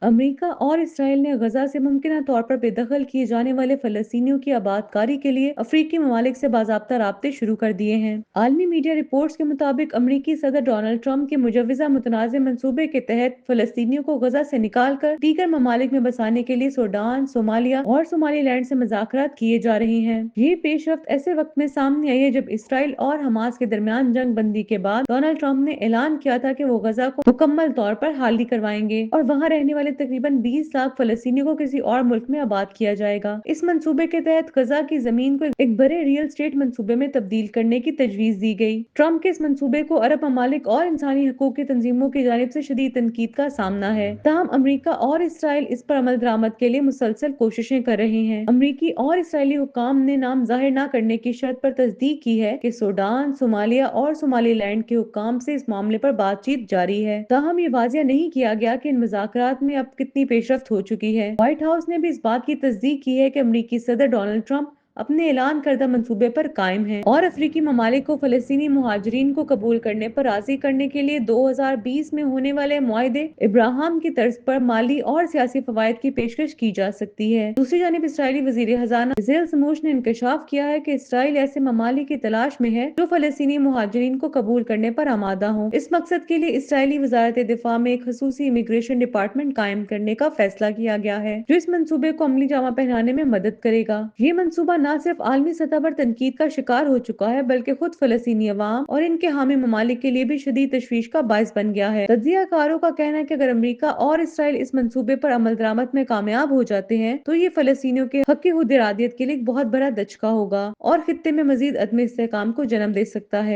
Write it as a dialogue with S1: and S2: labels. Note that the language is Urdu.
S1: امریکا اور اسرائیل نے غزہ سے ممکنہ طور پر بے دخل کیے جانے والے فلسطینیوں کی آبادکاری کے لیے افریقی ممالک سے باضابطہ رابطے شروع کر دیے ہیں۔ عالمی میڈیا رپورٹس کے مطابق امریکی صدر ڈونلڈ ٹرمپ کے مجوزہ متنازع منصوبے کے تحت فلسطینیوں کو غزہ سے نکال کر دیگر ممالک میں بسانے کے لیے سوڈان، صومالیہ اور صومالی لینڈ سے مذاکرات کیے جا رہے ہیں۔ یہ پیش رفت ایسے وقت میں سامنے آئی ہے جب اسرائیل اور حماس کے درمیان جنگ بندی کے بعد ڈونلڈ ٹرمپ نے اعلان کیا تھا کہ وہ غزہ کو مکمل طور پر خالی کروائیں گے اور وہاں رہنے والے تقریباً 20 لاکھ فلسطینیوں کو کسی اور ملک میں آباد کیا جائے گا۔ اس منصوبے کے تحت غزہ کی زمین کو ایک بڑے ریئل اسٹیٹ منصوبے میں تبدیل کرنے کی تجویز دی گئی۔ ٹرمپ کے اس منصوبے کو عرب ممالک اور انسانی حقوق کی تنظیموں کی جانب سے شدید تنقید کا سامنا ہے، تاہم امریکہ اور اسرائیل اس پر عمل درآمد کے لیے مسلسل کوششیں کر رہے ہیں۔ امریکی اور اسرائیلی حکام نے نام ظاہر نہ کرنے کی شرط پر تصدیق کی ہے کہ سوڈان، صومالیہ اور صومالی لینڈ کے حکام سے اس معاملے پر بات چیت جاری ہے، تاہم یہ واضح نہیں کیا گیا کہ ان مذاکرات میں اب کتنی پیش رفت ہو چکی ہے۔ وائٹ ہاؤس نے بھی اس بات کی تصدیق کی ہے کہ امریکی صدر ڈونلڈ ٹرمپ اپنے اعلان کردہ منصوبے پر قائم ہیں اور افریقی ممالک کو فلسطینی مہاجرین کو قبول کرنے پر راضی کرنے کے لیے 2020 میں ہونے والے معاہدے ابراہام کی طرز پر مالی اور سیاسی فوائد کی پیشکش کی جا سکتی ہے۔ دوسری جانب اسرائیلی وزیر خزانہ بزیل سموش نے انکشاف کیا ہے کہ اسرائیل ایسے ممالک کی تلاش میں ہے جو فلسطینی مہاجرین کو قبول کرنے پر آمادہ ہوں۔ اس مقصد کے لیے اسرائیلی وزارت دفاع میں ایک خصوصی امیگریشن ڈپارٹمنٹ قائم کرنے کا فیصلہ کیا گیا ہے جو اس منصوبے کو عملی جامہ پہنانے میں مدد کرے گا۔ یہ منصوبہ نہ صرف عالمی سطح پر تنقید کا شکار ہو چکا ہے بلکہ خود فلسطینی عوام اور ان کے حامی ممالک کے لیے بھی شدید تشویش کا باعث بن گیا ہے۔ تجزیہ کاروں کا کہنا ہے کہ اگر امریکہ اور اسرائیل اس منصوبے پر عمل درآمد میں کامیاب ہو جاتے ہیں تو یہ فلسطینیوں کے حق خود ارادیت کے لیے ایک بہت بڑا دھچکا ہوگا اور خطے میں مزید عدم استحکام کو جنم دے سکتا ہے۔